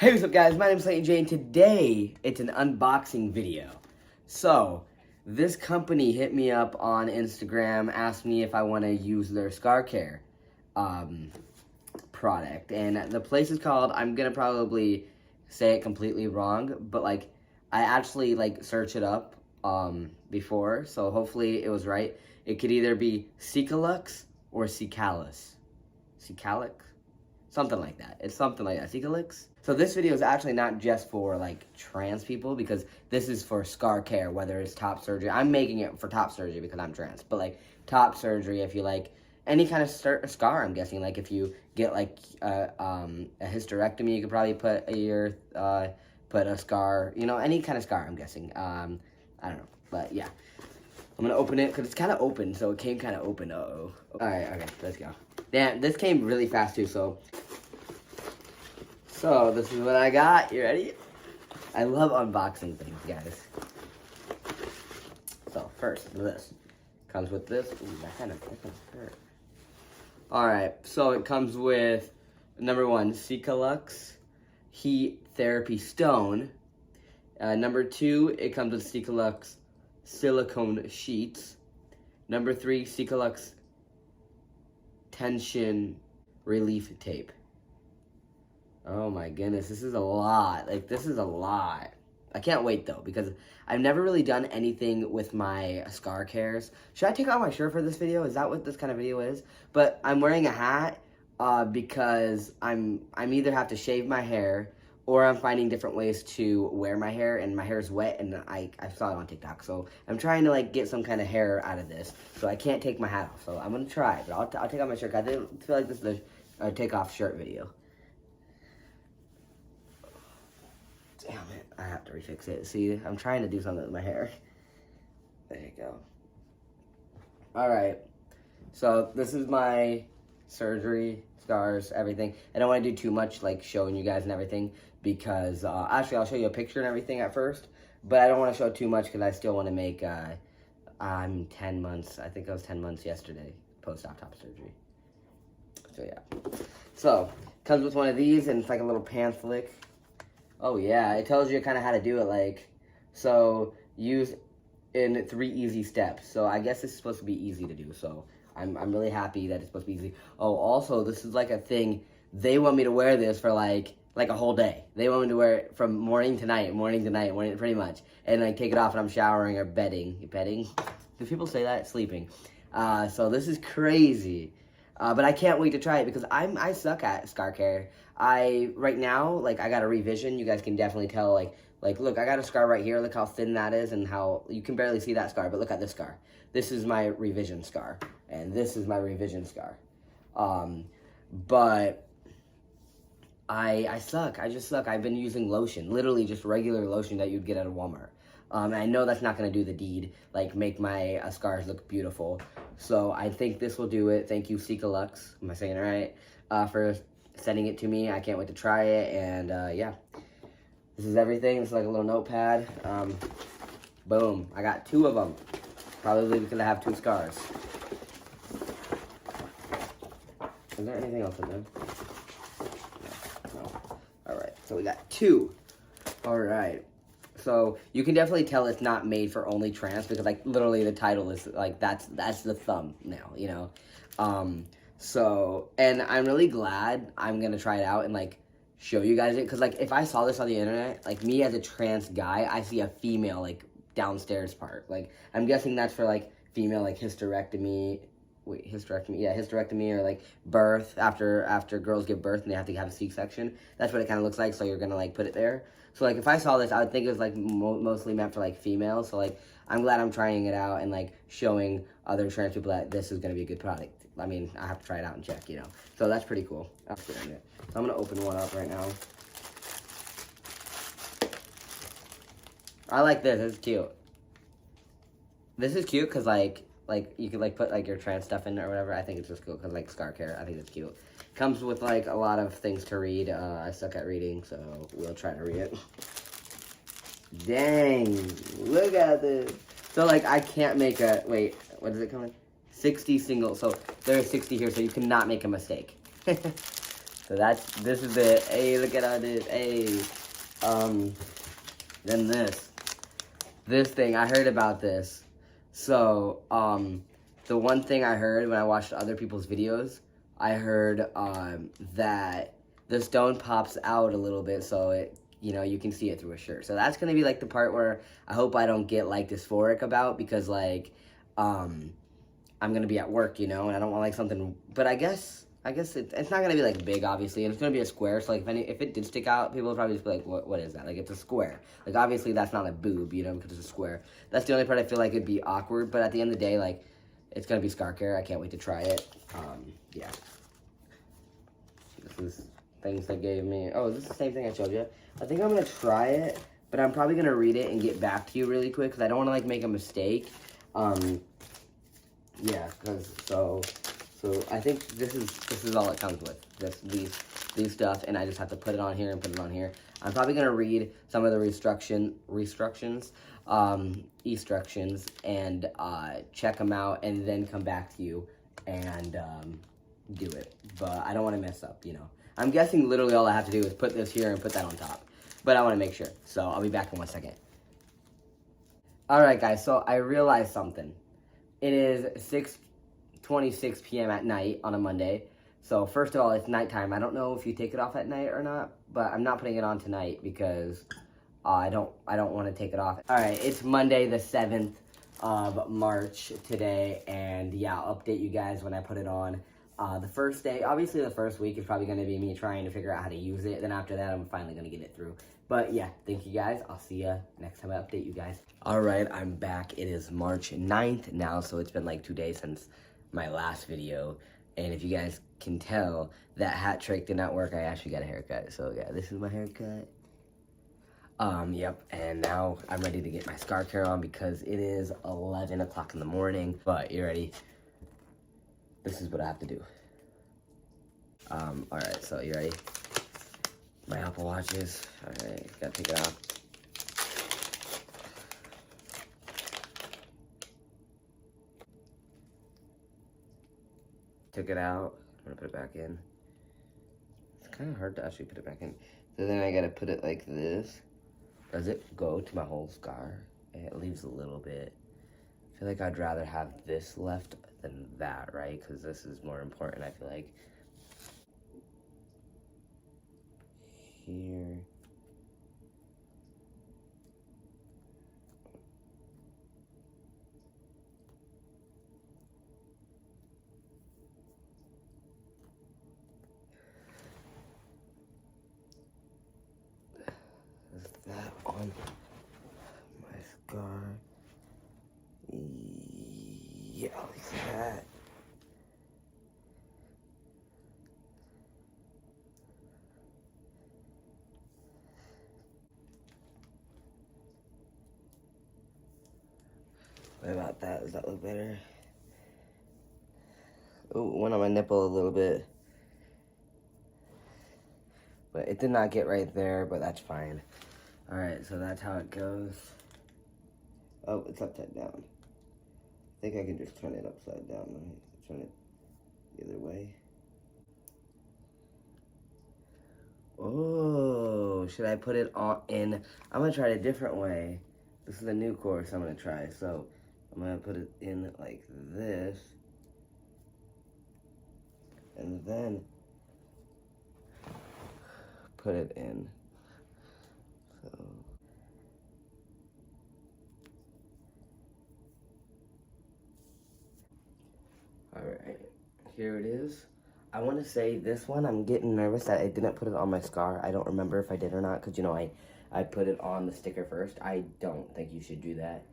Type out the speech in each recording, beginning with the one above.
Hey, what's up guys, my name is Jay, and today it's an unboxing video. So, this company hit me up on Instagram, asked me if I want to use their scar care product. And the place is called, I'm going to probably say it completely wrong, but I actually searched it up before, so hopefully it was right. It could either be CicaLux or CicaLux. CicaLux? Something like that. It's something like that. CicaLux? So this video is actually not just for trans people, because this is for scar care, whether it's top surgery. I'm making it for top surgery because I'm trans, but top surgery, if you any kind of scar, I'm guessing, if you get a hysterectomy, you could probably put a scar, any kind of scar, I'm guessing. I don't know, but yeah. I'm gonna open it because it's kind of open, so it came kind of open. Uh-oh. All right, okay, let's go. Damn, this came really fast too, so this is what I got. You ready? I love unboxing things, guys. So first, this comes with this. Ooh, that kind of hurt. All right, so it comes with number 1, CicaLux Heat Therapy Stone. Number 2, it comes with CicaLux Silicone Sheets. Number 3, CicaLux Tension Relief Tape. Oh my goodness, this is a lot. This is a lot. I can't wait though, because I've never really done anything with my scar cares. Should I take off my shirt for this video? Is that what this kind of video is? But I'm wearing a hat because I'm either have to shave my hair, or I'm finding different ways to wear my hair, and my hair is wet, and I saw it on TikTok, so I'm trying to get some kind of hair out of this, so I can't take my hat off, so I'm gonna try, but I'll take off my shirt. I didn't feel like this is a take off shirt video. Damn it, I have to refix it. See, I'm trying to do something with my hair. There you go. Alright, so this is my surgery, scars, everything. I don't want to do too much, showing you guys and everything, because, actually, I'll show you a picture and everything at first, but I don't want to show too much, because I still want to make, I'm 10 months, I think I was 10 months yesterday, post-op top surgery. So, yeah. So, comes with one of these, and it's a little pamphlet. Oh yeah, it tells you kind of how to do it, so use in 3 easy steps. So I guess this is supposed to be easy to do, so I'm really happy that it's supposed to be easy. Oh, also, this is a thing, they want me to wear this for a whole day. They want me to wear it from morning to night, pretty much, and take it off when I'm showering or bedding. Bedding? Do people say that? Sleeping. So this is crazy. But I can't wait to try it, because I suck at scar care. Right now, I got a revision. You guys can definitely tell, look, I got a scar right here. Look how thin that is, and how you can barely see that scar, but look at this scar. This is my revision scar, and this is my revision scar. But I suck. I just suck. I've been using lotion, literally just regular lotion that you'd get at a Walmart. And I know that's not going to do the deed, make my scars look beautiful. So I think this will do it. Thank you, CicaLux, am I saying it right, for sending it to me. I can't wait to try it, and yeah. This is everything. It's a little notepad. Boom. I got 2 of them. Probably because I have 2 scars. Is there anything else in there? No. Alright, so we got 2. Alright. So you can definitely tell it's not made for only trans, because literally the title is that's the thumbnail, so, and I'm really glad I'm gonna try it out and show you guys it, because if I saw this on the internet, me as a trans guy, I see a female downstairs part, I'm guessing that's for female hysterectomy. Wait, hysterectomy? Yeah, hysterectomy, or birth, after girls give birth and they have to have a C-section. That's what it kind of looks like, so you're gonna put it there. So if I saw this, I would think it was mostly meant for females. So I'm glad I'm trying it out and showing other trans people that this is gonna be a good product. I mean, I have to try it out and check, So that's pretty cool. So I'm gonna open one up right now. I like this. This is cute. This is cute because you could put your trans stuff in it or whatever. I think it's just cool because scar care. I think it's cute. Comes with a lot of things to read. I suck at reading, so we'll try to read it. Dang, look at this. So I can't make a, wait, what does it come in? 60 singles. So there are 60 here, so you cannot make a mistake. So this is it. Hey, look at how it is. Hey. Then this thing, I heard about this. So, the one thing I heard when I watched other people's videos, I heard, that the stone pops out a little bit so it, you know, you can see it through a shirt. So that's gonna be like the part where I hope I don't get like dysphoric about, because like, I'm gonna be at work, you know, and I don't want like something, but I guess it's not gonna be like big, obviously, and it's gonna be a square. So like if it did stick out, people would probably just be like, what is that? Like, it's a square. Like, obviously that's not a boob, you know, because it's a square. That's the only part I feel like it'd be awkward. But at the end of the day, like, it's gonna be scar care. I can't wait to try it. Yeah. This is things they gave me. Oh, is this the same thing I showed you? I think I'm gonna try it, but I'm probably gonna read it and get back to you really quick because I don't want to like make a mistake. Yeah, because so I think this is all it comes with. These stuff, and I just have to put it on here and put it on here. I'm probably gonna read some of the instructions, and check them out, and then come back to you and do it. But I don't want to mess up, you know. I'm guessing literally all I have to do is put this here and put that on top. But I want to make sure, so I'll be back in 1 second. All right, guys. So I realized something. It is 6:26 p.m. at night on a Monday. So first of all, it's nighttime. I don't know if you take it off at night or not, but I'm not putting it on tonight because I don't want to take it off. All right, it's Monday the 7th of March today, and yeah, I'll update you guys when I put it on. The first day, obviously the first week is probably going to be me trying to figure out how to use it. Then after that, I'm finally going to get it through. But yeah, thank you guys. I'll see you next time I update you guys. All right, I'm back. It is March 9th now, so it's been like 2 days since my last video. And if you guys can tell, that hat trick did not work. I actually got a haircut. So yeah, this is my haircut. Yep, and now I'm ready to get my scar care on because it is 11 o'clock in the morning. But you ready? This is what I have to do. Alright, so you ready? My Apple Watches. Alright, gotta take it off. Took it out. I'm gonna put it back in. It's kind of hard to actually put it back in. So then I gotta put it like this. Does it go to my whole scar? It leaves a little bit. I feel like I'd rather have this left than that, right? Because this is more important, I feel like. Here. Is that on my scar? Yeah, like that. What about that? Does that look better? Oh, went on my nipple a little bit. But it did not get right there, but that's fine. Alright, so that's how it goes. Oh, it's upside down. I think I can just turn it upside down. Right? Turn it the other way. Oh, should I put it on in? I'm gonna try it a different way. This is a new course I'm gonna try. So I'm gonna put it in like this. And then put it in. So alright, here it is. I want to say this one, I'm getting nervous that I didn't put it on my scar. I don't remember if I did or not, because, you know, I put it on the sticker first. I don't think you should do that,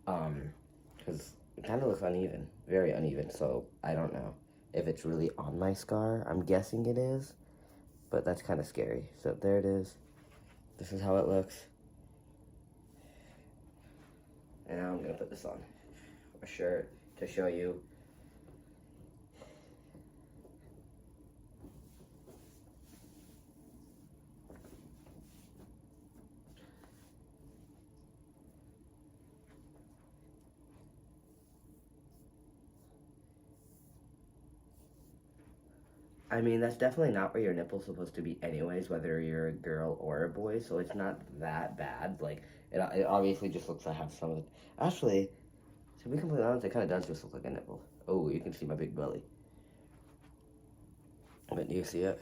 because it kind of looks uneven, very uneven, so I don't know if it's really on my scar. I'm guessing it is, but that's kind of scary. So there it is. This is how it looks. And now I'm going to put this on a shirt to show you. I mean, that's definitely not where your nipple's supposed to be anyways, whether you're a girl or a boy, so it's not that bad. Like, it obviously just looks like I have some of it. Actually, to be completely honest, it kind of does just look like a nipple. Oh, you can see my big belly. But do you see it?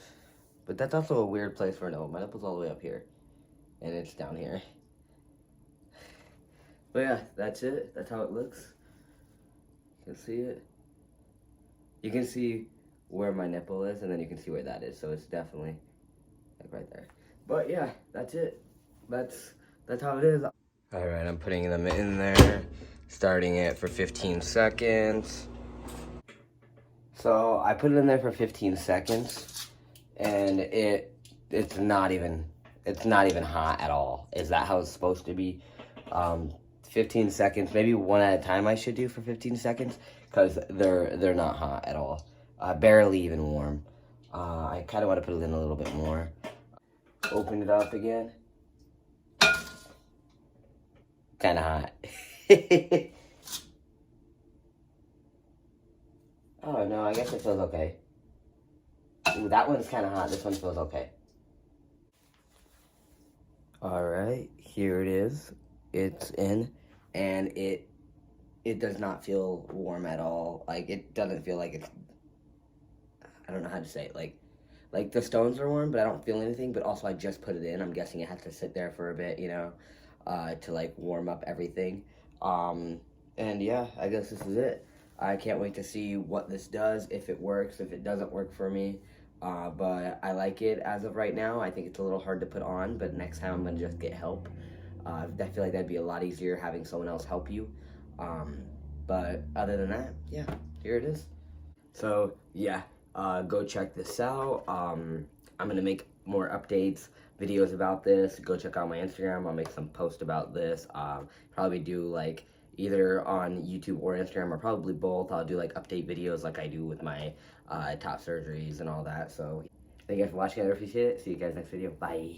But that's also a weird place for a nipple. My nipple's all the way up here, and it's down here. But yeah, that's it. That's how it looks. You can see it. You can see where my nipple is, and then you can see where that is. So it's definitely like right there. But yeah, that's it. That's how it is. All right, I'm putting them in there, starting it for 15 seconds. So I put it in there for 15 seconds, and it's not even hot at all. Is that how it's supposed to be? 15 seconds, maybe one at a time I should do for 15 seconds, because they're not hot at all. Barely even warm. I kind of want to put it in a little bit more. Open it up again. Kind of hot. Oh no, I guess it feels okay. Ooh, that one's kind of hot. This one feels okay. All right, here it is. It's in, and it does not feel warm at all. Like, it doesn't feel like it's, I don't know how to say it. Like the stones are warm, but I don't feel anything. But also, I just put it in. I'm guessing it has to sit there for a bit, you know, to like warm up everything. And yeah, I guess this is it. I can't wait to see what this does, if it works, if it doesn't work for me. But I like it as of right now. I think it's a little hard to put on, but next time I'm gonna just get help. I feel like that'd be a lot easier having someone else help you. But other than that, yeah, here it is. So yeah, go check this out. I'm gonna make more updates, videos about this. Go check out my Instagram. I'll make some posts about this. Probably do like either on YouTube or Instagram, or probably both. I'll do like update videos like I do with my top surgeries and all that. So thank you guys for watching. I appreciate it. See you guys next video. Bye.